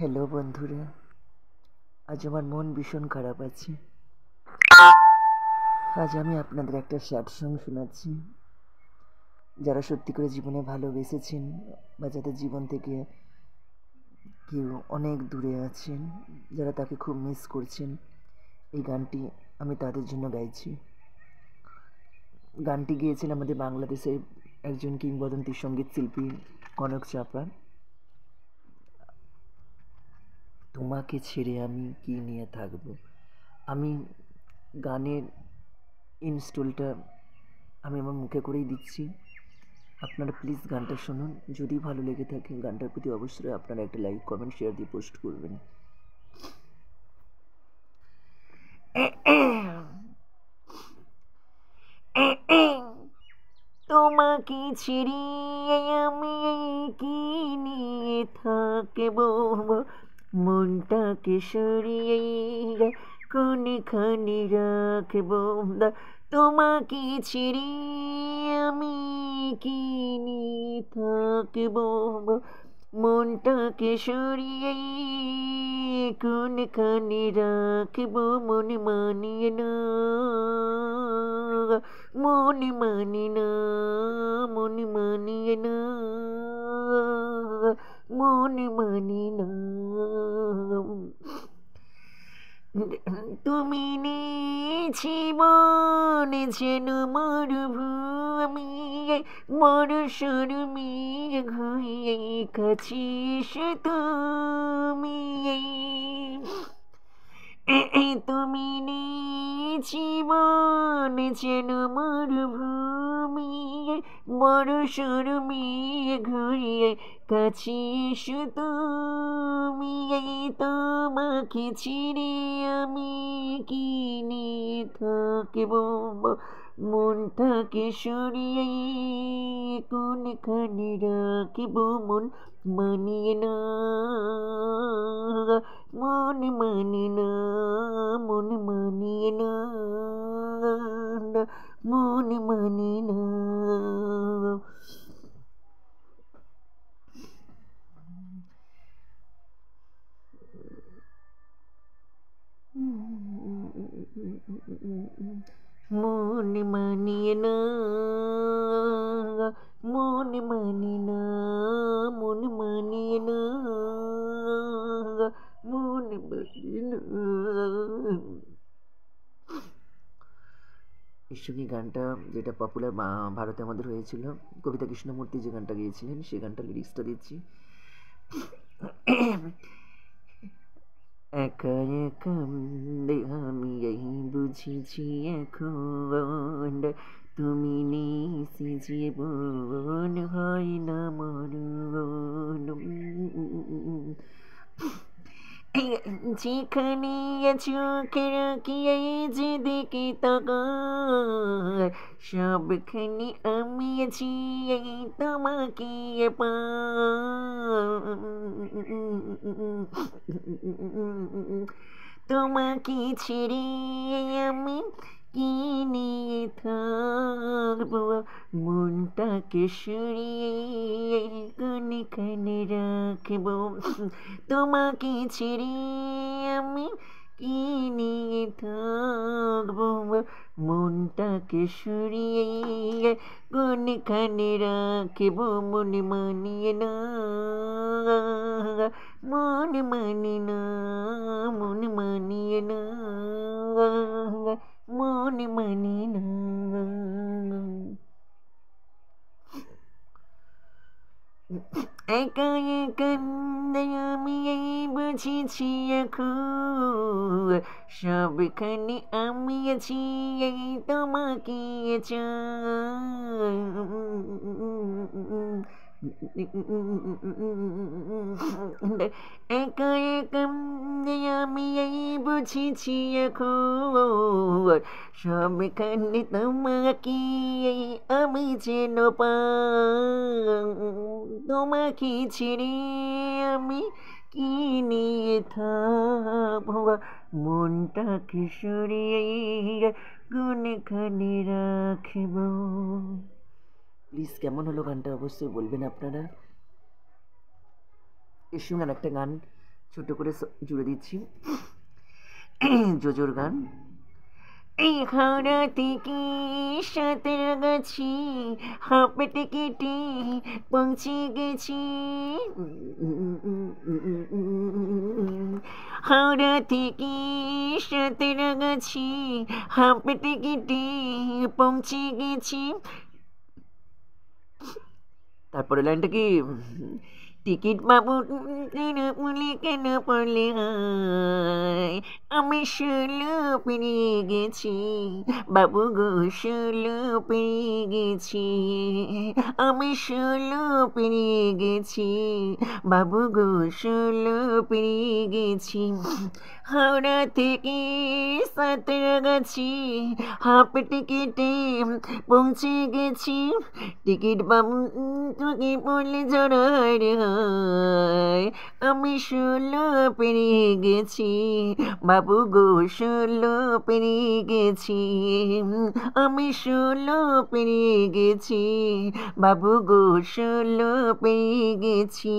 Hello বন্ধুরা, আজ আমার মন ভীষণ খারাপ আছে। আজ আমি আপনাদের একটা স্যাড সং শোনাচ্ছি। যারা সত্যি করে জীবনে ভালোবেসেছেন বা যাদের জীবন থেকে কেউ অনেক দূরে আছেন, যারা তাকে খুব মিস করছেন, এই গানটি আমি তাদের জন্য গাইছি। গানটি গেয়েছেন আমাদের বাংলাদেশের একজন কিংবদন্তি সঙ্গীত শিল্পী কনক চাপড়া। তোমাকে ছেড়ে আমি কি নিয়ে থাকবো। আমি গানের ইনস্টলটা আমি আমার মুখে করেই দিচ্ছি। আপনারা প্লিজ গানটা শুনুন। যদি ভালো লেগে থাকে গানটার প্রতি অবশ্যই আপনারা একটা লাইক, কমেন্ট, শেয়ার দিয়ে পোস্ট করবেন। তোমাকে ছেড়ে আমি কি নিয়ে থাকবো, মনটাকে সরিয়ে কোনখানে রাখবো। তোমাকে ছেড়ে আমি কি নিয়ে থাকবো, মনটাকে সরিয়ে কোনখানে রাখবো। মন মানিয়ে না, মন মানি না, মন মানিয়ে না, মন মানি না। তুমি নেই জীবন যেন মরুভূমি, মরুসর মেঘ হয়ে কাছে এসে তুমি, তুমি নেই জীবন যেন মরুভূমি, বরষর মেঘ হয়ে কাছে এসো তুমি। তোমাকে ছেড়ে আমি কি নিয়ে থাকবো, মনটাকে সরিয়ে কোনখানে রাখবো। মন মানিয়ে না, মন মানি না, মন মানিয়ে না, মন মানি না। মন মানিয়ে না, মন মানি না, মন মানিয়ে না, মন মানিয়ে না। এর সঙ্গে গানটা যেটা পপুলার ভারতে আমাদের হয়েছিল, কবিতা কৃষ্ণমূর্তি যে গানটা গিয়েছিলেন সেই গানটা লিরিক্সটা দিচ্ছি। একা একা আমি এই বুঝেছি এখন, তুমি নেই সে জীবন হয় না মরণ। যেখানে চোখে রাখিয়ে যেদিকে তাকাই, সবখানে আমি আছি তোমাকে তোমাকে ছেড়ে আমি কি নিয়ে থাকবো, মনটাকে সরিয়ে কোনখানে রাখবো। তোমাকে ছেড়ে আমি কি নিয়ে থাকবো, মনটাকে সরিয়ে কোনখানে রাখবো। মন মানিয়ে না, মন মানি না, মন মানিয়ে না, মন মানি না। একা একা আমি এই বুঝেছি এখন, সবখানে আমি আছি এই তোমাকে চাই। একা একা আমি এই বুঝেছি এখন, সবখানে তোমাকে আমি যেন পাই। তোমাকে ছেড়ে আমি কি নিয়ে থাকবো, মনটাকে সরিয়ে কোনখানে রাখবো। প্লিজ কেমন হলো গানটা অবশ্যই বলবেন আপনারা। এর সঙ্গে একটা গান ছোট করে জুড়ে দিচ্ছি জোজোর গান। এই হাওড়া থেকে সাঁতরাগাছি হাঁপটে কেটে পৌঁছে গেছি। হাওড়া থেকে সাঁতরাগাছি হাঁপটে কেটে পৌঁছে গেছি। তারপরে লাইনটা কি, টিকিট বাবু কেন পড়লে কেন পড়লে আমি 16 পেরিয়ে গেছি বাবু গো, 16 পেরিয়ে গেছি আমি 16 পেরিয়ে গেছি বাবু গো, 16 পেরিয়ে গেছি। হাওড়া থেকে সাঁতরাগাছি হাফ টিকিটে পৌঁছে গেছি। টিকিট বাবু তোকে পড়লে জড়ায় হয় আমি 16 পেরিয়ে গেছি বাবু গো, 16 পেরিয়ে গেছি আমি 16 পেরিয়ে গেছি বাবু গো, 16 পেরিয়ে গেছি।